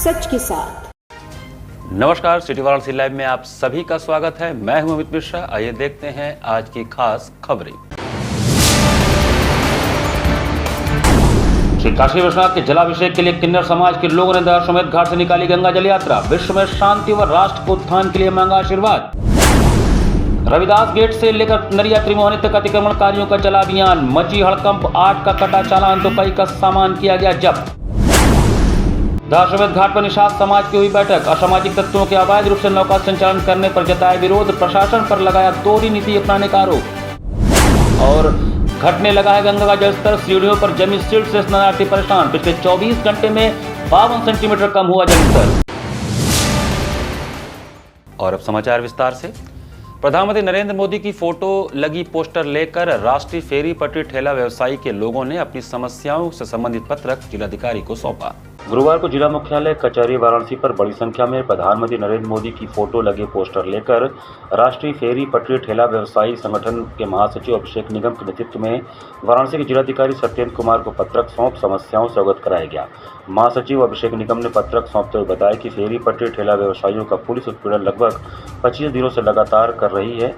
सच के साथ। नमस्कार, सिटी वाराणसी लाइव में आप सभी का स्वागत है। मैं हूं अमित मिश्रा। आइए देखते हैं आज की खास खबरें। श्री काशी विश्वनाथ के जलाभिषेक के लिए किन्नर समाज के लोगों ने दशाश्वमेध घाट से निकाली गंगा जल यात्रा। विश्व में शांति व राष्ट्र को उत्थान के लिए मांगा आशीर्वाद। रविदास गेट से लेकर नरिया त्रिमोहनी तक अतिक्रमणकारियों का चला अभियान। मची हड़कंप, 8 का कटा चालान तो कई का सामान किया गया जब्त। दशाश्वमेध घाट पर निषाद समाज की हुई बैठक। असामाजिक तत्वों के अवैध रूप से नौका संचालन करने पर जताया विरोध। प्रशासन पर लगाया दोहरी नीति अपनाने का आरोप। और घटने लगा है गंगा का जलस्तर। सीढ़ियों पर जमी सिल्ट से स्नानार्थी परेशान। पिछले 24 घंटे में 52 सेंटीमीटर कम हुआ जलस्तर। और अब समाचार विस्तार से। प्रधानमंत्री नरेंद्र मोदी की फोटो लगी पोस्टर लेकर राष्ट्रीय फेरी पटरी ठेला व्यवसायी के लोगों ने अपनी समस्याओं से संबंधित पत्रक जिलाधिकारी को सौंपा। गुरुवार को जिला मुख्यालय कचहरी वाराणसी पर बड़ी संख्या में प्रधानमंत्री नरेंद्र मोदी की फोटो लगे पोस्टर लेकर राष्ट्रीय फेरी पटरी ठेला व्यवसायी संगठन के महासचिव अभिषेक निगम के नेतृत्व में वाराणसी के जिलाधिकारी सत्येंद्र कुमार को पत्रक सौंप समस्याओं से अवगत कराया गया। महासचिव अभिषेक निगम ने पत्रक सौंपते हुए बताया कि फेरी पटरी ठेला व्यवसायियों का पुलिस उत्पीड़न लगभग 25 दिनों से लगातार कर रही है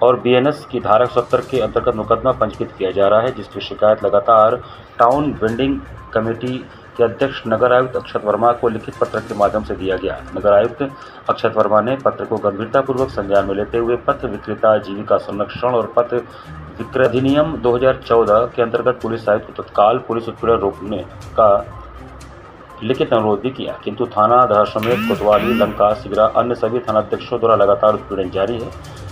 और बीएनएस की धारा 70 के अंतर्गत मुकदमा पंजीकृत किया जा रहा है, जिसकी शिकायत लगातार टाउन वेंडिंग कमेटी के अध्यक्ष नगर आयुक्त अक्षत वर्मा को लिखित पत्र के माध्यम से दिया गया। नगर आयुक्त अक्षत वर्मा ने पत्र को गंभीरतापूर्वक संज्ञान में लेते हुए पत्र विक्रेता जीविका संरक्षण और पत्र विक्रय अधिनियम 2014 के अंतर्गत पुलिस आयुक्त को तत्काल पुलिस उत्पीड़न रोकने का लिखित अनुरोध भी किया, किंतु थाना दशाश्वमेध, कोतवाली, लंका, सिगरा अन्य सभी थानाध्यक्षों द्वारा लगातार उत्पीड़न जारी है।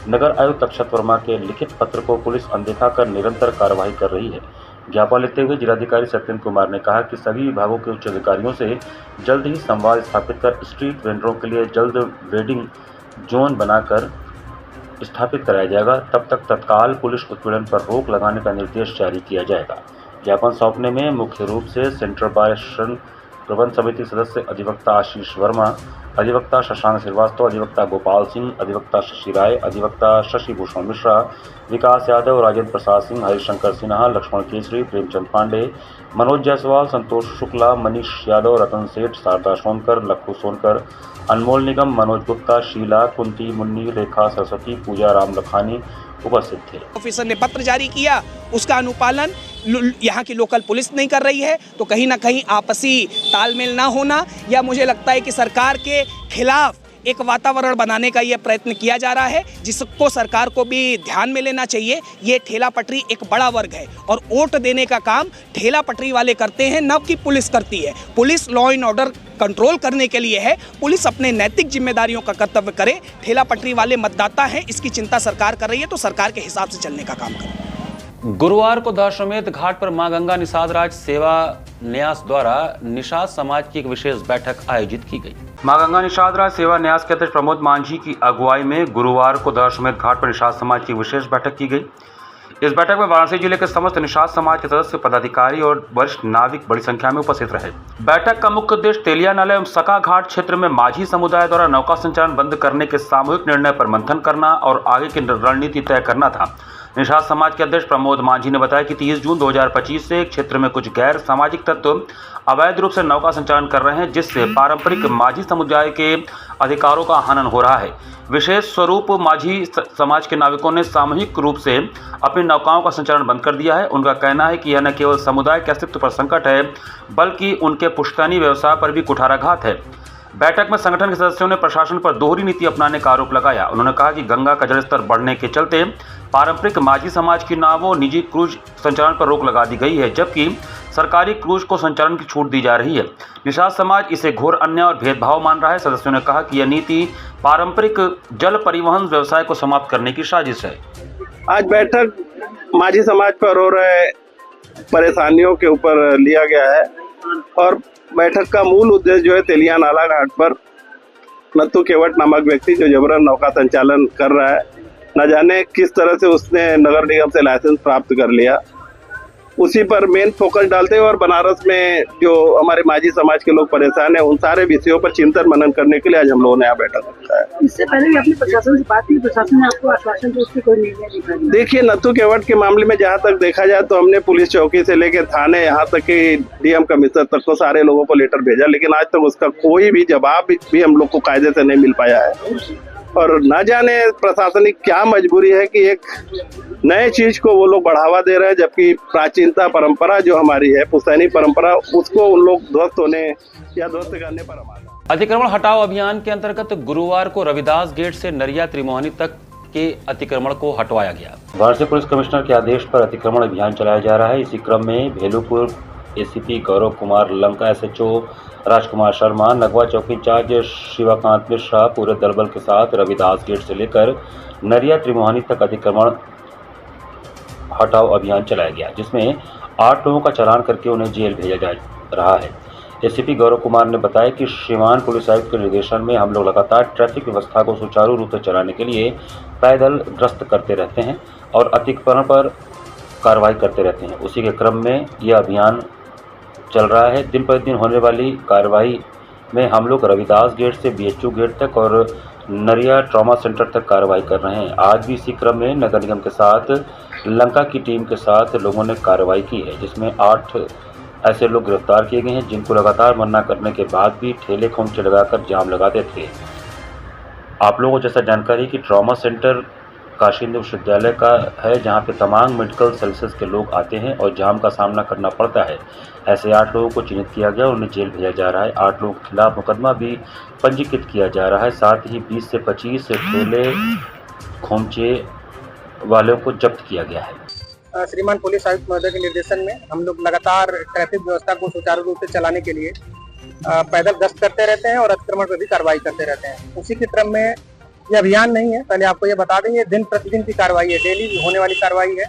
नगर आयुक्त अक्षत वर्मा के लिखित पत्र को पुलिस अनदेखा कर निरंतर कार्रवाई कर रही है। ज्ञापन लेते हुए जिलाधिकारी सत्येंद्र कुमार ने कहा कि सभी विभागों के उच्च अधिकारियों से जल्द ही संवाद स्थापित कर स्ट्रीट वेंडरों के लिए जल्द वेडिंग जोन बनाकर स्थापित कराया जाएगा। तब तक तत्काल पुलिस उत्पीड़न पर रोक लगाने का निर्देश जारी किया जाएगा। ज्ञापन सौंपने में मुख्य रूप से सेंट्रल बार श्रम प्रबंध समिति सदस्य अधिवक्ता आशीष वर्मा, अधिवक्ता शशांक श्रीवास्तव, अधिवक्ता गोपाल सिंह, अधिवक्ता शशि राय, अधिवक्ता शशि भूषण मिश्रा, विकास यादव, राजेंद्र प्रसाद सिंह, हरिशंकर सिन्हा, लक्ष्मण केसरी, प्रेमचंद पांडे, मनोज जायसवाल, संतोष शुक्ला, मनीष यादव, रतन सेठ, शारदा सोनकर, लखू सोनकर, अनमोल निगम, मनोज गुप्ता, शीला, कुंती, मुन्नी, रेखा सरस्वती, पूजा राम लखानी उपस्थित थे। ऑफिसर ने पत्र जारी किया, उसका अनुपालन यहाँ की लोकल पुलिस नहीं कर रही है, तो कहीं ना कहीं आपसी तालमेल ना होना या मुझे लगता है कि सरकार के खिलाफ एक वातावरण बनाने का यह प्रयत्न किया जा रहा है, जिसको सरकार को भी ध्यान में लेना चाहिए। ये ठेला पटरी एक बड़ा वर्ग है और वोट देने का काम ठेला पटरी वाले करते हैं, न कि पुलिस करती है। Police law and order control करने के लिए है। पुलिस अपने नैतिक जिम्मेदारियों का कर्तव्य करे। ठेला पटरी वाले मतदाता हैं, इसकी चिंता सरकार कर रही है, तो सरकार के हिसाब से चलने का काम करे। गुरुवार को दशाश्वमेध घाट पर मां गंगा निषाद राज सेवा न्यास द्वारा निषाद समाज की एक विशेष बैठक आयोजित की गई। मां गंगा निषाद राज सेवा न्यास के अध्यक्ष प्रमोद मांझी की अगुवाई में गुरुवार को दशाश्वमेध घाट पर निषाद समाज की विशेष बैठक की गई। इस बैठक में वाराणसी जिले के समस्त निषाद समाज के सदस्य, पदाधिकारी और वरिष्ठ नागरिक बड़ी संख्या में उपस्थित रहे। बैठक का मुख्य उद्देश्य तेलिया नाला एवं सका घाट क्षेत्र में माझी समुदाय द्वारा नौका संचालन बंद करने के सामूहिक निर्णय पर मंथन करना और आगे की रणनीति तय करना था। निषाद समाज के अध्यक्ष प्रमोद मांझी ने बताया कि 30 जून 2025 से क्षेत्र में कुछ गैर सामाजिक तत्व अवैध रूप से नौका संचालन कर रहे हैं, जिससे पारंपरिक माझी समुदाय के अधिकारों का हनन हो रहा है। विशेष स्वरूप माझी समाज के नाविकों ने सामूहिक रूप से अपनी नौकाओं का संचालन बंद कर दिया है। उनका कहना है कि यह न केवल समुदाय के अस्तित्व पर संकट है, बल्कि उनके पुश्तैनी व्यवसाय पर भी कुठाराघात है। बैठक में संगठन के सदस्यों ने प्रशासन पर दोहरी नीति अपनाने का आरोप लगाया। उन्होंने कहा कि गंगा का जलस्तर बढ़ने के चलते पारंपरिक माझी समाज की नावों निजी क्रूज संचालन पर रोक लगा दी गई है, जबकि सरकारी क्रूज को संचालन की छूट दी जा रही है। निषाद समाज इसे घोर अन्याय और भेदभाव मान रहा है। सदस्यों ने कहा कि यह नीति पारंपरिक जल परिवहन व्यवसाय को समाप्त करने की साजिश है। आज बैठक माझी समाज पर हो रहे परेशानियों के ऊपर लिया गया है और बैठक का मूल उद्देश्य जो है तेलिया नाला घाट पर नत्थु केवट नामक व्यक्ति जो जबरन नौका संचालन कर रहा है, न जाने किस तरह से उसने नगर निगम से लाइसेंस प्राप्त कर लिया उसी पर मेन फोकस डालते हैं और बनारस में जो हमारे माझी समाज के लोग परेशान हैं उन सारे विषयों पर चिंतन मनन करने के लिए आज हम लोगों ने यहाँ बैठक रखा है। इससे पहले भी अपने प्रशासन से बात की, प्रशासन ने आपको आश्वासन दिया, उस पर कोई निर्णय नहीं लिया? देखिए, नत्थू केवट के मामले में जहाँ तक देखा जाए तो हमने पुलिस चौकी से लेकर थाने यहाँ तक कि डीएम कमिश्नर तक को सारे लोगों को लेटर भेजा, लेकिन आज तक उसका कोई भी जवाब भी हम लोग को कायदे से नहीं मिल पाया है। और न जाने प्रशासनिक क्या मजबूरी है कि एक नए चीज को वो लोग बढ़ावा दे रहे हैं, जबकि प्राचीनता परंपरा जो हमारी है, पुश्तैनी परंपरा, उसको उन लोग ध्वस्त होने या ध्वस्त करने पर हमारा। अतिक्रमण हटाओ अभियान के अंतर्गत गुरुवार को रविदास गेट से नरिया त्रिमोहनी तक के अतिक्रमण को हटवाया गया। वाराणसी पुलिस कमिश्नर के आदेश पर अतिक्रमण अभियान चलाया जा रहा है। इसी क्रम में भेलूपुर एसीपी गौरव कुमार, लंका एसएचओ राजकुमार शर्मा, नगवा चौकी इंचार्ज शिवाकांत मिश्रा पूरे दलबल के साथ रविदास गेट से लेकर नरिया त्रिमोहनी तक अतिक्रमण हटाओ अभियान चलाया गया, जिसमें 8 लोगों का चालान करके उन्हें जेल भेजा जा रहा है। एसीपी गौरव कुमार ने बताया कि श्रीमान पुलिस आयुक्त के निर्देशन में हम लोग लगातार ट्रैफिक व्यवस्था को सुचारू रूप से चलाने के लिए पैदल गश्त करते रहते हैं और अतिक्रमण पर कार्रवाई करते रहते हैं। उसी के क्रम में यह अभियान चल रहा है। दिन प्रतिदिन होने वाली कार्रवाई में हम लोग रविदास गेट से बीएचयू गेट तक और नरिया ट्रॉमा सेंटर तक कार्रवाई कर रहे हैं। आज भी इसी क्रम में नगर निगम के साथ लंका की टीम के साथ लोगों ने कार्रवाई की है, जिसमें 8 ऐसे लोग गिरफ्तार किए गए हैं जिनको लगातार मना करने के बाद भी ठेले खोमचे लगाकर जाम लगाते थे। आप लोगों को जैसा जानकारी कि ट्रॉमा सेंटर काशी हिंदू विश्वविद्यालय का है, जहां पे तमाम मेडिकल सर्विसेज के लोग आते हैं और जाम का सामना करना पड़ता है। ऐसे 8 लोगों को चिन्हित किया गया और उन्हें जेल भेजा जा रहा है। 8 लोगों के खिलाफ मुकदमा भी पंजीकृत किया जा रहा है। साथ ही 20 से 25 ठेले खोमचे वालों को जब्त किया गया है। श्रीमान पुलिस आयुक्त महोदय के निर्देशन में हम लोग लगातार ट्रैफिक व्यवस्था को सुचारू रूप से चलाने के लिए पैदल गश्त करते रहते हैं और अतिक्रमण पर भी कार्रवाई करते रहते हैं। उसी के क्रम में ये अभियान नहीं है, पहले आपको ये बता दें, ये दिन प्रतिदिन की कार्रवाई है, डेली होने वाली कार्रवाई है।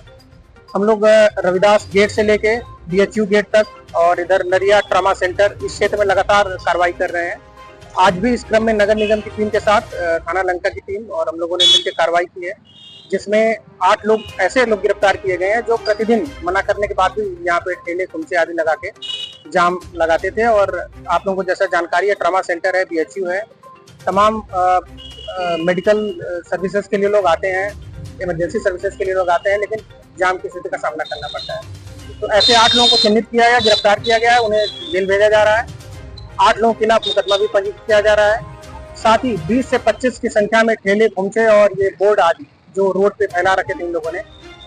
हम लोग रविदास गेट से लेके बीएचयू गेट तक और इधर नरिया ट्रॉमा सेंटर इस क्षेत्र में लगातार कार्रवाई कर रहे हैं। आज भी इस क्रम में नगर निगम की टीम के साथ थाना लंका की टीम और हम लोगों ने मिलकर कार्रवाई की है, जिसमें 8 लोग ऐसे लोग गिरफ्तार किए गए हैं जो प्रतिदिन मना करने के बाद भी यहाँ पे ठेले खुमचे आदि लगा के जाम लगाते थे। और आप लोगों को जैसा जानकारी है, ट्रॉमा सेंटर है, बीएचयू है, तमाम मेडिकल सर्विसेज के लिए लोग आते हैं, इमरजेंसी सर्विसेज के लिए लोग आते हैं, लेकिन जाम की स्थिति का सामना करना पड़ता है। तो ऐसे 8 लोगों को चिन्हित किया है, गिरफ्तार किया गया है, उन्हें जेल भेजा जा रहा है। 8 लोगों के खिलाफ मुकदमा भी पंजीकृत किया जा रहा है। साथ ही 20 से 25 की संख्या में ठेले खुमचे और ये बोर्ड आदि जो रोड पे फैला रखे थे इन लोगों ने,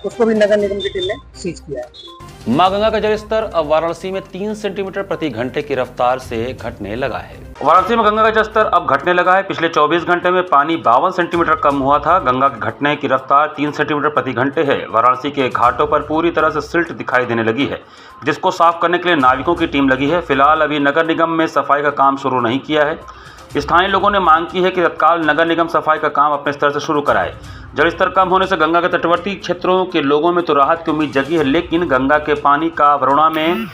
उसको भी नगर निगम की टीम ने सीज किया है। मां गंगा का जलस्तर अब वाराणसी में 3 सेंटीमीटर प्रति घंटे की रफ्तार से घटने लगा है। वाराणसी में गंगा का जलस्तर अब घटने लगा है। पिछले 24 घंटे में पानी 52 सेंटीमीटर कम हुआ था। गंगा के घटने की रफ्तार 3 सेंटीमीटर प्रति घंटे है। वाराणसी के घाटों पर पूरी तरह से सिल्ट दिखाई देने लगी है, जिसको साफ करने के लिए नाविकों की टीम लगी है। फिलहाल अभी नगर निगम में सफाई का काम शुरू नहीं किया है। स्थानीय लोगों ने मांग की है कि तत्काल नगर निगम सफाई का काम अपने स्तर से शुरू कराए। जलस्तर कम होने से गंगा के तटवर्ती क्षेत्रों के लोगों में तो राहत की उम्मीद जगी है, लेकिन गंगा के पानी का वरुणा में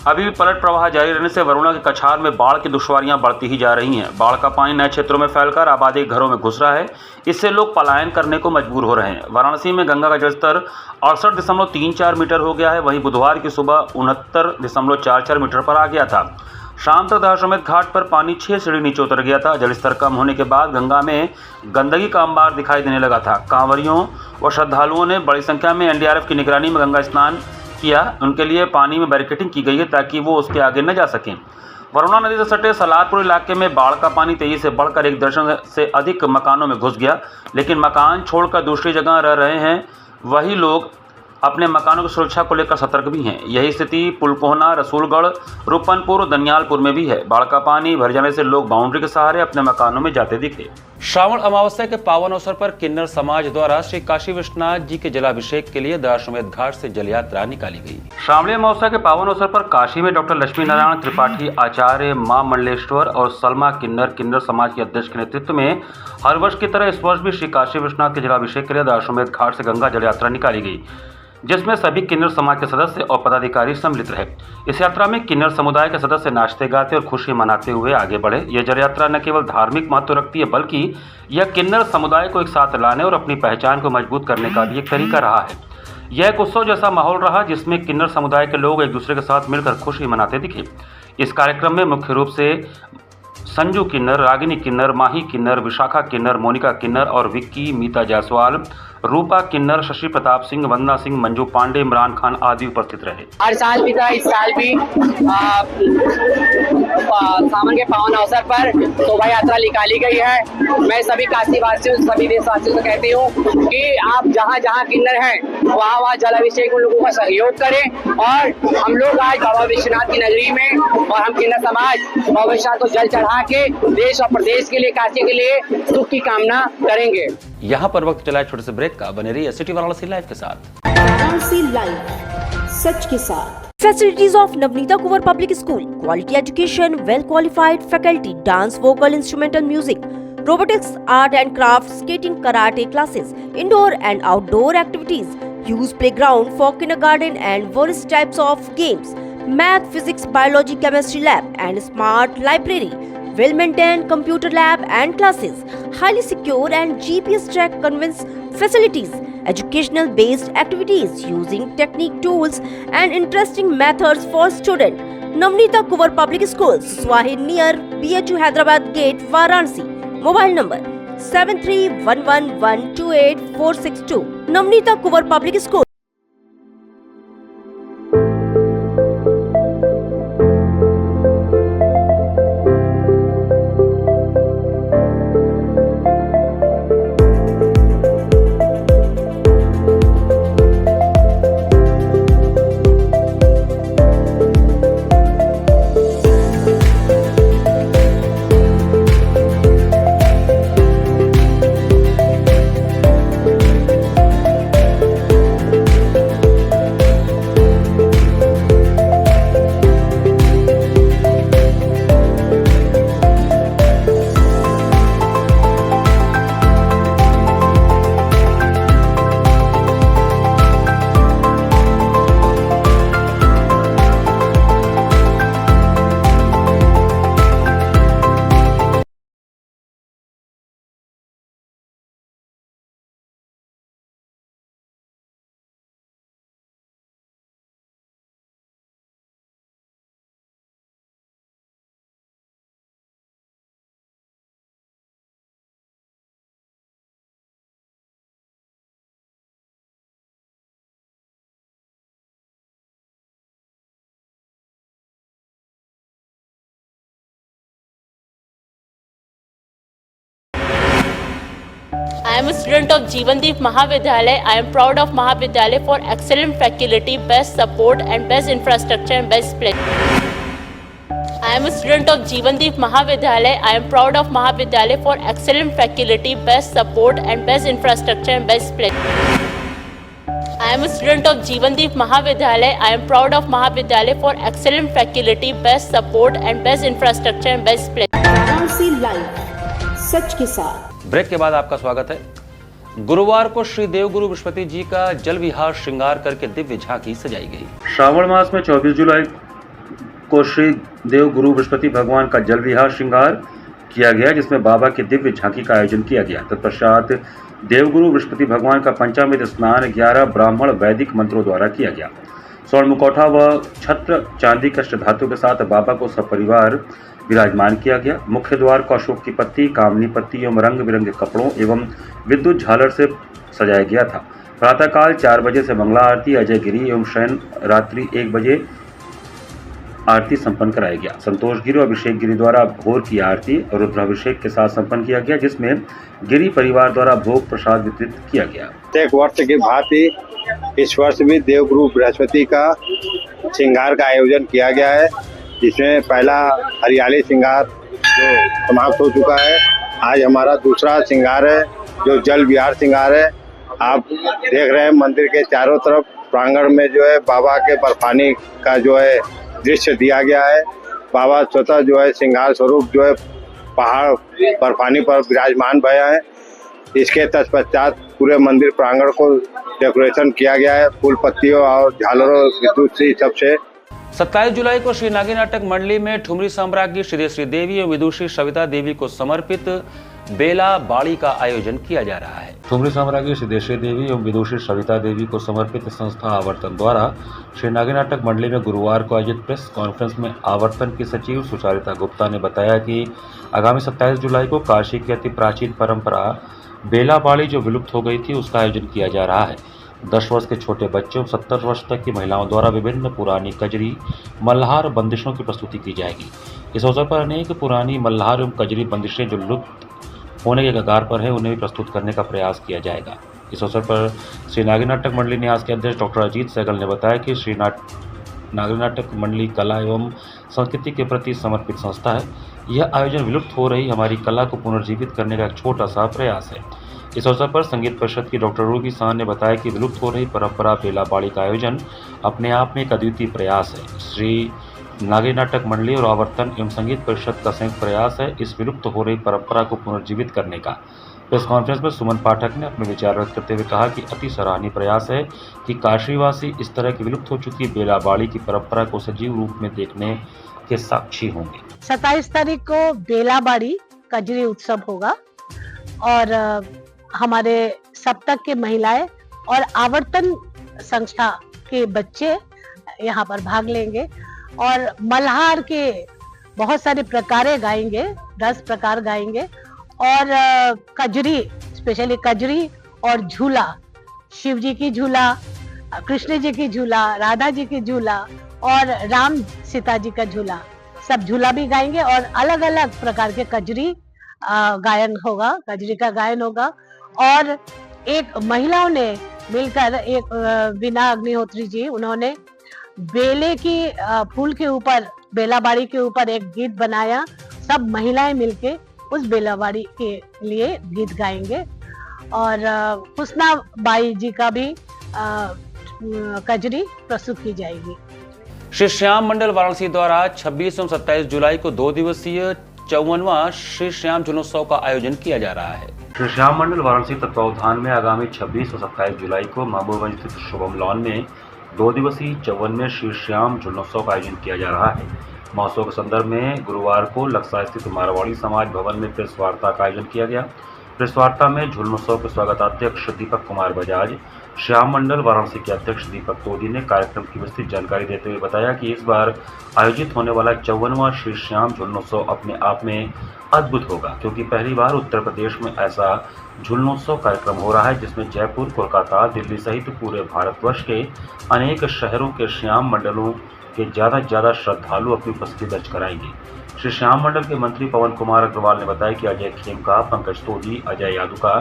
अभी भी पलट प्रवाह जारी रहने से वरुणा के कछार में बाढ़ की दुश्वारियां बढ़ती ही जा रही हैं। बाढ़ का पानी नए क्षेत्रों में फैलकर आबादी के घरों में घुस रहा है। इससे लोग पलायन करने को मजबूर हो रहे हैं। वाराणसी में गंगा का जलस्तर 68.34 मीटर हो गया है। वहीं बुधवार की सुबह 69.44 मीटर पर आ गया था। शाम तक दशाश्वमेध घाट पर पानी 6 सीढ़ी नीचे उतर गया था। जलस्तर कम होने के बाद गंगा में गंदगी का अंबार दिखाई देने लगा था। कांवरियों व श्रद्धालुओं ने बड़ी संख्या में एनडीआरएफ की निगरानी में गंगा स्नान किया। उनके लिए पानी में बैरिकेडिंग की गई है ताकि वो उसके आगे न जा सकें। वरुणा नदी से सटे सलारपुर इलाके में बाढ़ का पानी तेजी से बढ़कर 1 दर्जन से अधिक मकानों में घुस गया, लेकिन मकान छोड़कर दूसरी जगह रह रहे हैं। वही लोग अपने मकानों की सुरक्षा को लेकर सतर्क भी हैं। यही स्थिति पुलकोहना, रसूलगढ़, रूपनपुर, दनियालपुर में भी है। बाढ़ का पानी भर जाने से लोग बाउंड्री के सहारे अपने मकानों में जाते दिखे। श्रावण अमावस्या के पावन अवसर पर किन्नर समाज द्वारा श्री काशी विश्वनाथ जी के जलाभिषेक के लिए दशाश्वमेध घाट से जल यात्रा निकाली गई। श्रावणी अमावस्या के पावन अवसर पर काशी में डॉक्टर लक्ष्मी नारायण त्रिपाठी, आचार्य मां मंडलेश्वर और सलमा किन्नर समाज के अध्यक्ष के नेतृत्व में हर वर्ष की तरह इस वर्ष भी श्री काशी विश्वनाथ के जलाभिषेक के लिए दशाश्वमेध घाट से गंगा जल यात्रा निकाली गई, जिसमें सभी किन्नर समाज के सदस्य और पदाधिकारी सम्मिलित रहे। इस यात्रा में किन्नर समुदाय के सदस्य नाचते गाते और खुशी मनाते हुए आगे बढ़े। यह जल यात्रा न केवल धार्मिक महत्व रखती है, बल्कि यह किन्नर समुदाय को एक साथ लाने और अपनी पहचान को मजबूत करने का भी एक तरीका रहा है। यह एक उत्सव जैसा माहौल रहा जिसमें किन्नर समुदाय के लोग एक दूसरे के साथ मिलकर खुशी मनाते दिखे। इस कार्यक्रम में मुख्य रूप से संजू किन्नर, रागिनी किन्नर, माही किन्नर, विशाखा किन्नर, मोनिका किन्नर और विक्की, मीता जायसवाल, रूपा किन्नर, शशि प्रताप सिंह, वंदना सिंह, मंजू पांडे, इमरान खान आदि उपस्थित रहे। हर साल भी था, इस साल भी सावन के पावन अवसर पर शोभा यात्रा निकाली गई है। मैं सभी काशी वासियों, सभी देशवासियों से कहती हूँ कि आप जहाँ जहाँ किन्नर हैं वहाँ जल अभिषेक उन लोगों का सहयोग करें। और हम लोग आज बाबा विश्वनाथ की नगरी में और हम किन्नर समाज बाबा विश्वनाथ को जल चढ़ा के देश और प्रदेश के लिए, काशी के लिए सुख की कामना करेंगे। यहाँ पर वक्त चला छोटे से ब्रेक का। बने रहिए सिटी वाराणसी लाइव के साथ। वाराणसी लाइव, सच के साथ। Facilities of Navneeta Kuvar Public School: quality education, well qualified faculty, dance, vocal, instrumental music, robotics, art and crafts, skating, karate classes, indoor and outdoor activities, use playground for kindergarten and various types of games, math, physics, biology, chemistry lab and smart library, well maintained computer lab and classes, highly secure and GPS track conveyance facilities, educational based activities using technique tools and interesting methods for students. Navneeta Kuvar Public Schools, Swahi near BHU Hyderabad Gate, Varanasi. Mobile number 7311128462. Navneeta Kuvar Public School. I am a student of Jeevandeep Mahavidyalaya. I am proud of Mahavidyalaya for excellent faculty, best support and best infrastructure and best place. I am a student of Jeevandeep Mahavidyalaya. I am proud of Mahavidyalaya for excellent faculty, best support and best infrastructure and best place. I am a student of Jeevandeep Mahavidyalaya. I am proud of Mahavidyalaya for excellent faculty, best support and best infrastructure and best place. Varanasi live, सच के साथ। Break के बाद आपका स्वागत है। गुरुवार को श्री देवगुरु बृहस्पति जी का जल विहार श्रृंगार करके दिव्य झांकी सजाई गई। श्रावण मास में 24 जुलाई को श्री देवगुरु बृहस्पति भगवान का जल विहार श्रृंगार किया गया, जिसमें बाबा की दिव्य झांकी का आयोजन किया गया। तत्पश्चात देवगुरु बृहस्पति भगवान का पंचामृत स्नान 11 ब्राह्मण वैदिक मंत्रों द्वारा किया गया। स्वर्ण मुखौटा व छत्र चांदी कष्ट धातु के साथ बाबा को सपरिवार विराजमान किया गया। मुख्य द्वार को अशोक की पत्ती, कामनी पत्ती एवं रंग बिरंगे कपड़ों एवं विद्युत झालर से सजाया गया था। प्रातःकाल 4 बजे से मंगला आरती, अजय गिरी एवं शयन रात्रि 1 बजे आरती संपन्न कराया गया। संतोष गिरी और अभिषेक गिरी द्वारा भोर की आरती रुद्राभिषेक के साथ संपन्न किया गया, जिसमें गिरी परिवार द्वारा भोग प्रसाद वितरित किया गया। एक वर्ष की भांति इस वर्ष भी देवगुरु बृहस्पति का श्रृंगार का आयोजन किया गया है, जिसमें पहला हरियाली श्रृंगार जो समाप्त हो चुका है। आज हमारा दूसरा श्रृंगार है जो जल विहार श्रृंगार है। आप देख रहे हैं मंदिर के चारों तरफ प्रांगण में जो है बाबा के बर्फानी का जो है दृश्य दिया गया है। बाबा स्वतः जो है श्रृंगार स्वरूप जो है पहाड़ बर्फानी पर विराजमान भया है। इसके तत्पश्चात पूरे मंदिर प्रांगण को डेकोरेशन किया गया है फूल पत्तियों और झालरों विद्युत से सबसे। 27 जुलाई को श्री नागी नाटक मंडली में ठुमरी साम्राज्ञी श्री श्री देवी एवं विदुषी सविता देवी को समर्पित बेला बाड़ी का आयोजन किया जा रहा है। ठुमरी साम्राज्ञी सिद्धेश्वरी देवी एवं विदुषी सविता देवी को समर्पित संस्था आवर्तन द्वारा श्री नागी नाटक मंडली में गुरुवार को आयोजित प्रेस कॉन्फ्रेंस में आवर्तन की सचिव सुचारिता गुप्ता ने बताया कि आगामी 27 जुलाई को काशी की अति प्राचीन परंपरा बेला बाड़ी जो विलुप्त हो गई थी उसका आयोजन किया जा रहा है। 10 वर्ष के छोटे बच्चों 70 वर्ष तक की महिलाओं द्वारा विभिन्न पुरानी कजरी, मल्हार बंदिशों की प्रस्तुति की जाएगी। इस अवसर पर अनेक पुरानी मल्हार एवं कजरी बंदिशें जो लुप्त होने के कगार पर है उन्हें भी प्रस्तुत करने का प्रयास किया जाएगा। इस अवसर पर श्री नागी नाटक मंडली न्यास के अध्यक्ष डॉक्टर अजीत सहगल ने बताया कि श्री नागी नाटक मंडली कला एवं संस्कृति के प्रति समर्पित संस्था है। यह आयोजन विलुप्त हो रही हमारी कला को पुनर्जीवित करने का एक छोटा सा प्रयास है। इस अवसर पर संगीत परिषद की डॉक्टर रूबी शाह ने बताया कि विलुप्त हो रही परंपरा बेला बाड़ी का आयोजन अपने आप में एक अद्वितीय प्रयास है। श्री नागी नाटक मंडली और आवर्तन एवं संगीत परिषद का संयुक्त प्रयास है इस विलुप्त हो रही परंपरा को पुनर्जीवित करने का। प्रेस कॉन्फ्रेंस में सुमन पाठक ने अपने विचार व्यक्त करते हुए कहा कि अति सराहनीय प्रयास है कि काशीवासी इस तरह की विलुप्त हो चुकी बेला बाड़ी की परंपरा को सजीव रूप में देखने के साक्षी होंगे। 27 तारीख को बेला बाड़ी कजरी उत्सव होगा और हमारे सप्तक के महिलाएं और आवर्तन संस्था के बच्चे यहाँ पर भाग लेंगे और मल्हार के बहुत सारे प्रकारें गाएंगे, 10 प्रकार गाएंगे और कजरी, स्पेशली कजरी और झूला, शिव जी की झूला, कृष्ण जी की झूला, राधा जी की झूला और राम सीता जी का झूला, सब झूला भी गाएंगे और अलग अलग प्रकार के कजरी गायन होगा, कजरी का गायन होगा। और एक महिलाओं ने मिलकर, एक बीना अग्निहोत्री जी, उन्होंने बेले की फूल के ऊपर, बेला बाड़ी के ऊपर एक गीत बनाया। सब महिलाएं मिलके उस बेला बाड़ी के लिए गीत गाएंगे और हुस्ना बाई जी का भी कजरी प्रस्तुत की जाएगी। श्री श्याम मंडल वाराणसी द्वारा 26 एवं 27 जुलाई को 2 दिवसीय 54वां श्री श्याम जन्मोत्सव का आयोजन किया जा रहा है। श्री श्याम मंडल वाराणसी तत्वावधान में आगामी 26 और 27 जुलाई को महबूबगंज स्थित शुभम लॉन में 2 दिवसीय 54वें श्री श्याम जन्मोत्सव का आयोजन किया जा रहा है। महोत्सव के संदर्भ में गुरुवार को लक्सा स्थित मारवाड़ी समाज भवन में प्रेस वार्ता का आयोजन किया गया। प्रेस वार्ता में झुलमोत्सव के स्वागताध्यक्ष दीपक कुमार बजाज, श्याम मंडल वाराणसी के अध्यक्ष दीपक तोदी ने कार्यक्रम की विस्तृत जानकारी देते हुए बताया कि इस बार आयोजित होने वाला 54वां श्री श्याम झुलमोत्सव अपने आप में अद्भुत होगा, क्योंकि पहली बार उत्तर प्रदेश में ऐसा झुलमोत्सव कार्यक्रम हो रहा है जिसमें जयपुर, कोलकाता, दिल्ली सहित पूरे भारतवर्ष के अनेक शहरों के श्याम मंडलों के ज़्यादा श्रद्धालु अपनी उपस्थिति दर्ज कराएंगे। श्री श्याम मंडल के मंत्री पवन कुमार अग्रवाल ने बताया कि अजय खेमका, पंकज तोदी, अजय यादुका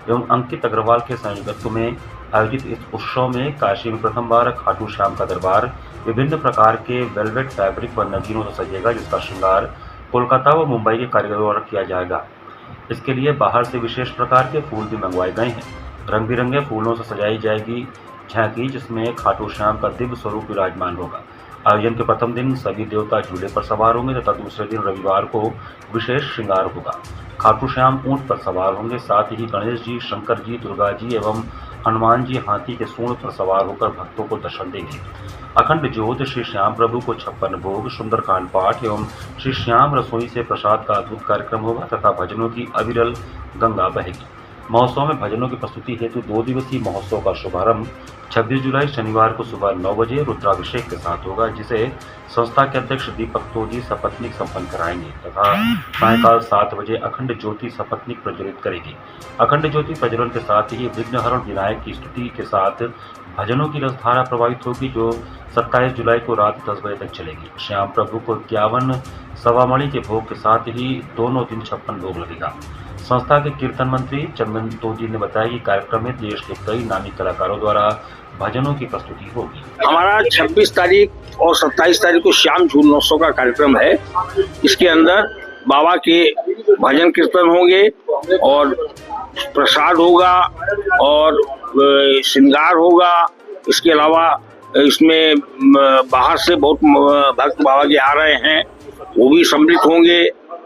एवं अंकित अग्रवाल के संयोजकत्व में आयोजित इस उत्सव में काशी में प्रथम बार खाटू श्याम का दरबार विभिन्न प्रकार के वेलवेट फैब्रिक व नगीनों से सजेगा, जिसका श्रृंगार कोलकाता व मुंबई के कारीगरों द्वारा किया जाएगा। इसके लिए बाहर से विशेष प्रकार के फूल भी मंगवाए गए हैं। रंग बिरंगे फूलों से सजाई जाएगी झांकी, जिसमें खाटू श्याम का दिव्य स्वरूप विराजमान होगा। आयोजन के प्रथम दिन सभी देवता झूले पर सवार होंगे तथा दूसरे दिन रविवार को विशेष श्रृंगार होगा। खाटू श्याम ऊंट पर सवार होंगे, साथ ही गणेश जी, शंकर जी, दुर्गा जी एवं हनुमान जी हाथी के सूंड पर सवार होकर भक्तों को दर्शन देंगे। अखंड ज्योत, श्री श्याम प्रभु को 56 भोग, सुंदरकांड पाठ एवं श्री श्याम रसोई से प्रसाद का अद्भुत कार्यक्रम होगा तथा भजनों की अविरल गंगा बहेगी। महोत्सव में भजनों की प्रस्तुति हेतु 2 दिवसीय महोत्सव का शुभारंभ 26 जुलाई शनिवार को सुबह 9 बजे रुद्राभिषेक के साथ होगा, जिसे संस्था के अध्यक्ष दीपक तोदी सपत्नीक संपन्न कराएंगे तथा सायंकाल 7 बजे अखंड ज्योति सपत्नीक प्रज्वलित करेगी। अखंड ज्योति प्रज्वलन के साथ ही विघ्नहरण विनायक की स्तुति के साथ भजनों की रसधारा प्रभावित होगी, जो 27 जुलाई को रात 10 बजे तक चलेगी। श्याम प्रभु को 51 सवामणि के भोग के साथ ही दोनों दिन 56 भोग लगेगा। संस्था के कीर्तन मंत्री चंदन तोजी ने बताया कि कार्यक्रम में देश के कई नामी कलाकारों द्वारा भजनों की प्रस्तुति होगी। हमारा 26 तारीख और 27 तारीख को श्याम झूलमोत्सव का कार्यक्रम है। इसके अंदर बाबा के भजन कीर्तन होंगे और प्रसाद होगा और श्रृंगार होगा। इसके अलावा इसमें बाहर से बहुत भक्त बाबा के आ रहे हैं, वो भी सम्मिलित होंगे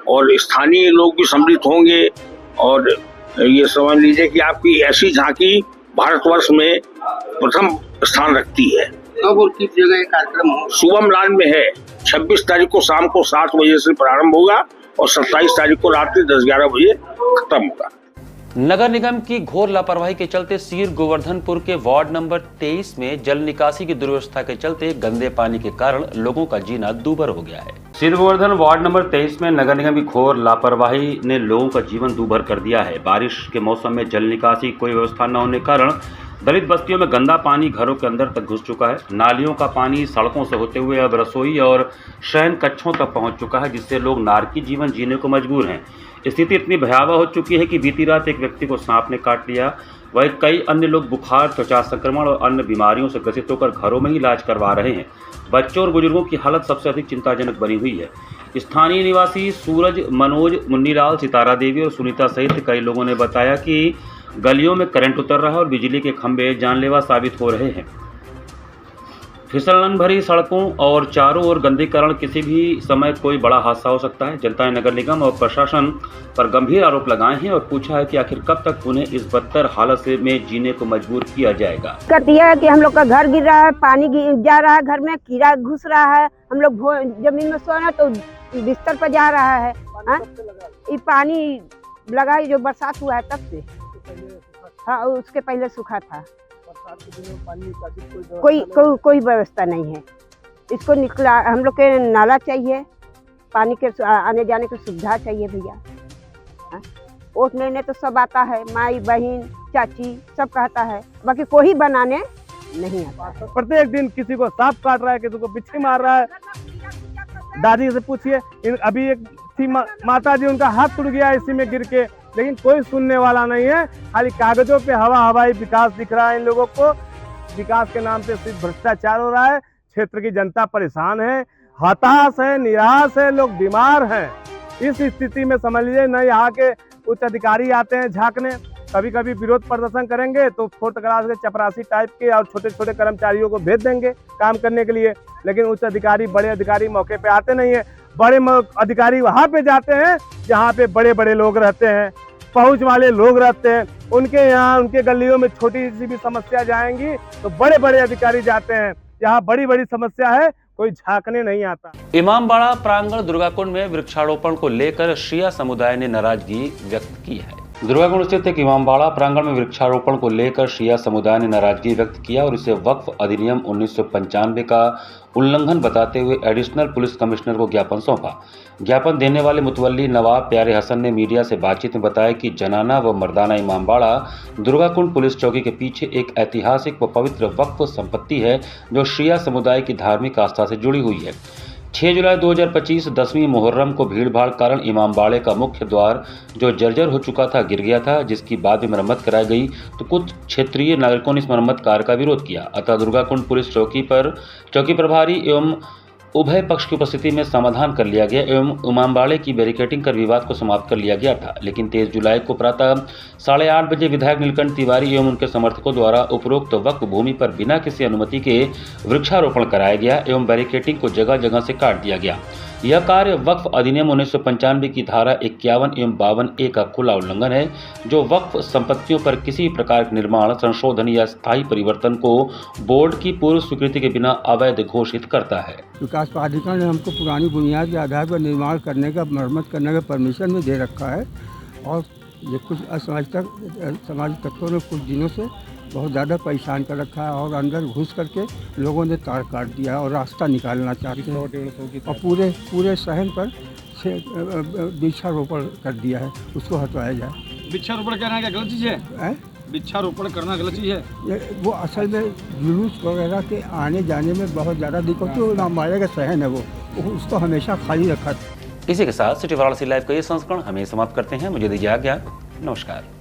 और स्थानीय लोग भी सम्मिलित होंगे। और ये समझ लीजिए कि आपकी ऐसी झांकी भारतवर्ष में प्रथम स्थान रखती है। कब और किस जगह कार्यक्रम हो? शुभम लॉन में है। 26 तारीख को शाम को 7 बजे से प्रारंभ होगा और 27 तारीख को रात्रि 10-11 बजे खत्म होगा। नगर निगम की घोर लापरवाही के चलते सीर गोवर्धनपुर के वार्ड नंबर 23 में जल निकासी की दुर्व्यवस्था के चलते गंदे पानी के कारण लोगों का जीना दूभर हो गया है। सीर गोवर्धन वार्ड नंबर 23 में नगर निगम की घोर लापरवाही ने लोगों का जीवन दूभर कर दिया है। बारिश के मौसम में जल निकासी की कोई व्यवस्था न होने के कारण दलित बस्तियों में गंदा पानी घरों के अंदर तक घुस चुका है। नालियों का पानी सड़कों से होते हुए अब रसोई और शयन कक्षों तक पहुंच चुका है, जिससे लोग नारकी जीवन जीने को मजबूर हैं। स्थिति इतनी भयावह हो चुकी है कि बीती रात एक व्यक्ति को सांप ने काट लिया। वहीं कई अन्य लोग बुखार, त्वचा संक्रमण और अन्य बीमारियों से ग्रसित होकर घरों में ही इलाज करवा रहे हैं। बच्चों और बुजुर्गों की हालत सबसे अधिक चिंताजनक बनी हुई है। स्थानीय निवासी सूरज, मनोज, मुन्नीलाल, सितारा देवी और सुनीता सहित कई लोगों ने बताया कि गलियों में करंट उतर रहा है और बिजली के खंभे जानलेवा साबित हो रहे हैं। फिसलन भरी सड़कों और चारों ओर गंदीकरण, किसी भी समय कोई बड़ा हादसा हो सकता है। जनता ने नगर निगम और प्रशासन पर गंभीर आरोप लगाए हैं और पूछा है कि आखिर कब तक उन्हें इस बदतर हालत से में जीने को मजबूर किया जाएगा। दिक्कत यह है कि हम लोग का घर गिर रहा है, पानी जा रहा है, घर में कीड़ा घुस रहा है, हम लोग जमीन में सोना तो बिस्तर पर जा रहा है। ये पानी लगा जो बरसात हुआ है तब से, हाँ उसके पहले सूखा था। कोई व्यवस्था नहीं है। इसको निकला हम लोग के नाला चाहिए, पानी के आने जाने की सुविधा चाहिए भैया। वोट लेने तो सब आता है, माई बहन चाची सब कहता है, बाकी कोई बनाने नहीं आता। प्रत्येक दिन किसी को सांप काट रहा है, किसी को बिच्छी मार रहा है। दादी से पूछिए, अभी एक थी माता जी, उनका हाथ टूट गया इसी में गिर के, लेकिन कोई सुनने वाला नहीं है। खाली कागजों पे हवाई विकास दिख रहा है इन लोगों को। विकास के नाम पे सिर्फ भ्रष्टाचार हो रहा है। क्षेत्र की जनता परेशान है, हताश है, निराश है, लोग बीमार हैं। इस स्थिति में समझ लीजिए न यहाँ के उच्च अधिकारी आते हैं झांकने, कभी कभी विरोध प्रदर्शन करेंगे तो फोर्थ क्लास के चपरासी टाइप के और छोटे छोटे कर्मचारियों को भेज देंगे काम करने के लिए, लेकिन उच्च अधिकारी, बड़े अधिकारी मौके पे आते नहीं है। बड़े अधिकारी वहाँ पे जाते हैं जहाँ पे बड़े बड़े लोग रहते हैं, पहुँच वाले लोग रहते हैं। उनके यहाँ, उनके गलियों में छोटी सी भी समस्या जाएंगी तो बड़े बड़े अधिकारी जाते हैं। यहाँ बड़ी बड़ी समस्या है, कोई झांकने नहीं आता। इमामबाड़ा प्रांगण दुर्गाकुंड में वृक्षारोपण को लेकर शिया समुदाय ने नाराजगी व्यक्त की है। दुर्गाकुंड स्थित एक इमामबाड़ा प्रांगण में वृक्षारोपण को लेकर शिया समुदाय ने नाराजगी व्यक्त किया और इसे वक्फ अधिनियम 1995 का उल्लंघन बताते हुए एडिशनल पुलिस कमिश्नर को ज्ञापन सौंपा। ज्ञापन देने वाले मुतवल्ली नवाब प्यारे हसन ने मीडिया से बातचीत में बताया कि जनाना व मर्दाना इमामबाड़ा दुर्गाकुंड पुलिस चौकी के पीछे एक ऐतिहासिक व पवित्र वक्फ संपत्ति है जो शिया समुदाय की धार्मिक आस्था से जुड़ी हुई है। 6 जुलाई 2025 10वीं मुहर्रम को भीड़भाड़ कारण इमामबाड़े का मुख्य द्वार जो जर्जर हो चुका था गिर गया था, जिसकी बाद में मरम्मत कराई गई तो कुछ क्षेत्रीय नागरिकों ने इस मरम्मत कार्य का विरोध किया। अतः दुर्गाकुंड पुलिस चौकी प्रभारी एवं उभय पक्ष की उपस्थिति में समाधान कर लिया गया एवं इमामबाड़े की बैरिकेडिंग कर विवाद को समाप्त कर लिया गया था। लेकिन 23 जुलाई को प्रातः 8:30 बजे विधायक नीलकंठ तिवारी एवं उनके समर्थकों द्वारा उपरोक्त वक्फ भूमि पर बिना किसी अनुमति के वृक्षारोपण कराया गया एवं बैरिकेडिंग को जगह जगह से काट दिया गया। यह कार्य वक्फ अधिनियम 1995 की धारा 51 एवं 52A का खुला उल्लंघन है, जो वक्फ संपत्तियों पर किसी प्रकार के निर्माण, संशोधन या स्थायी परिवर्तन को बोर्ड की पूर्व स्वीकृति के बिना अवैध घोषित करता है। विकास प्राधिकरण ने हमको पुरानी बुनियाद के आधार पर निर्माण करने का, मरम्मत करने का परमिशन भी दे रखा है और ये कुछ समाज तत्वों ने कुछ दिनों से बहुत ज़्यादा परेशान कर रखा है और अंदर घुस करके लोगों ने तार काट दिया है और रास्ता निकालना चाहते हैं और पूरे शहर पर वृक्षारोपण कर दिया है, उसको हटवाया जाए। वृक्षारोपण करना क्या गलत चीज़ है? वृक्षारोपण करना गलत चीज़ है? वो असल में जुलूस वगैरह के आने जाने में बहुत ज़्यादा दिक्कत, तो इमामबाड़े का शहर है वो उसको हमेशा खाली रखा। इसी के साथ सिटी वाराणसी लाइव का ये संस्करण हमें समाप्त करते हैं। मुझे दीजिए आज्ञा, नमस्कार।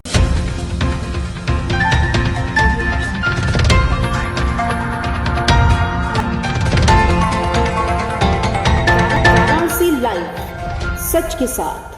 लाइव सच के साथ।